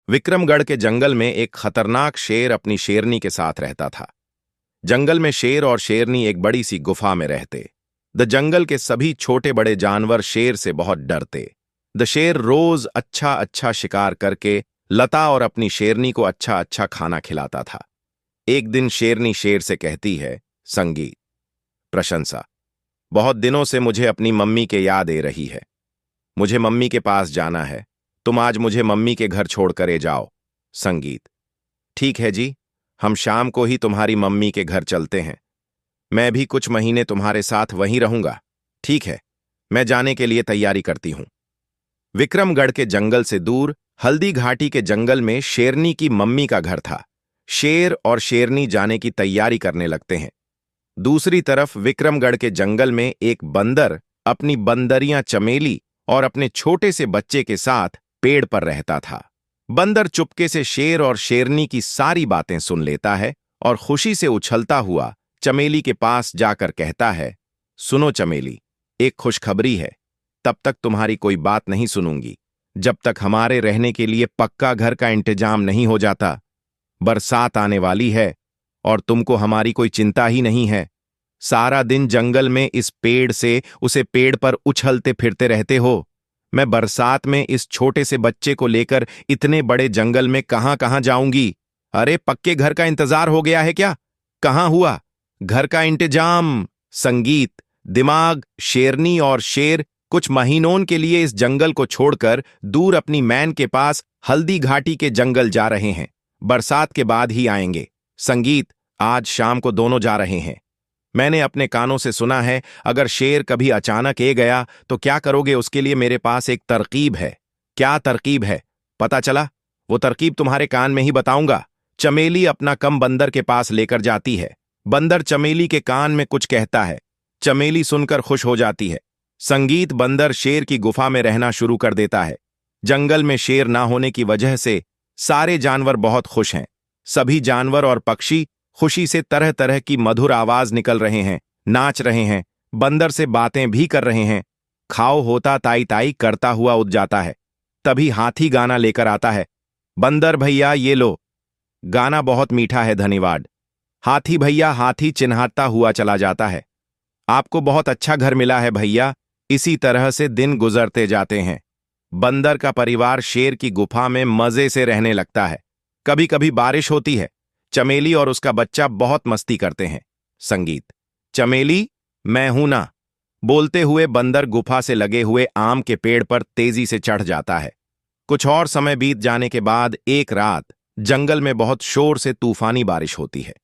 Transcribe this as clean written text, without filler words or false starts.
विक्रमगढ़ के जंगल में एक खतरनाक शेर अपनी शेरनी के साथ रहता था। जंगल में शेर और शेरनी एक बड़ी सी गुफा में रहते। द जंगल के सभी छोटे बड़े जानवर शेर से बहुत डरते। द शेर रोज अच्छा अच्छा शिकार करके लता और अपनी शेरनी को अच्छा अच्छा खाना खिलाता था। एक दिन शेरनी शेर से कहती है, संगीत, प्रशंसा, बहुत दिनों से मुझे अपनी मम्मी के याद आ रही है। मुझे मम्मी के पास जाना है। तुम आज मुझे मम्मी के घर छोड़कर ए जाओ। संगीत, ठीक है जी, हम शाम को ही तुम्हारी मम्मी के घर चलते हैं। मैं भी कुछ महीने तुम्हारे साथ वहीं रहूंगा। ठीक है, मैं जाने के लिए तैयारी करती हूं। विक्रमगढ़ के जंगल से दूर हल्दी घाटी के जंगल में शेरनी की मम्मी का घर था। शेर और शेरनी जाने की तैयारी करने लगते हैं। दूसरी तरफ विक्रमगढ़ के जंगल में एक बंदर अपनी बंदरियां चमेली और अपने छोटे से बच्चे के साथ पेड़ पर रहता था। बंदर चुपके से शेर और शेरनी की सारी बातें सुन लेता है और खुशी से उछलता हुआ चमेली के पास जाकर कहता है, सुनो चमेली, एक खुशखबरी है। तब तक तुम्हारी कोई बात नहीं सुनूंगी जब तक हमारे रहने के लिए पक्का घर का इंतजाम नहीं हो जाता। बरसात आने वाली है और तुमको हमारी कोई चिंता ही नहीं है। सारा दिन जंगल में इस पेड़ से उसे पेड़ पर उछलते फिरते रहते हो। मैं बरसात में इस छोटे से बच्चे को लेकर इतने बड़े जंगल में कहां कहां जाऊंगी। अरे पक्के घर का इंतजार हो गया है क्या? कहां हुआ घर का इंतजाम? संगीत, दिमाग, शेरनी और शेर कुछ महीनों के लिए इस जंगल को छोड़कर दूर अपनी मैन के पास हल्दी घाटी के जंगल जा रहे हैं। बरसात के बाद ही आएंगे। संगीत, आज शाम को दोनों जा रहे हैं। मैंने अपने कानों से सुना है, अगर शेर कभी अचानक ए गया तो क्या करोगे? उसके लिए मेरे पास एक तरकीब है। क्या तरकीब है? पता चला? वो तरकीब तुम्हारे कान में ही बताऊंगा। चमेली अपना कम बंदर के पास लेकर जाती है। बंदर चमेली के कान में कुछ कहता है। चमेली सुनकर खुश हो जाती है। संगीत, बंदर शेर की गुफा में रहना शुरू कर देता है। जंगल में शेर ना होने की वजह से सारे जानवर बहुत खुश हैं। सभी जानवर और पक्षी खुशी से तरह तरह की मधुर आवाज निकल रहे हैं, नाच रहे हैं, बंदर से बातें भी कर रहे हैं। खाओ होता ताई ताई करता हुआ उठ जाता है। तभी हाथी गाना लेकर आता है। बंदर भैया ये लो, गाना बहुत मीठा है, धन्यवाद। हाथी भैया हाथी चिन्हाता हुआ चला जाता है। आपको बहुत अच्छा घर मिला है भैया। इसी तरह से दिन गुजरते जाते हैं। बंदर का परिवार शेर की गुफा में मजे से रहने लगता है। कभी कभी बारिश होती है। चमेली और उसका बच्चा बहुत मस्ती करते हैं। संगीत, चमेली, मैं हूं ना। बोलते हुए बंदर गुफा से लगे हुए आम के पेड़ पर तेजी से चढ़ जाता है। कुछ और समय बीत जाने के बाद एक रात जंगल में बहुत शोर से तूफानी बारिश होती है।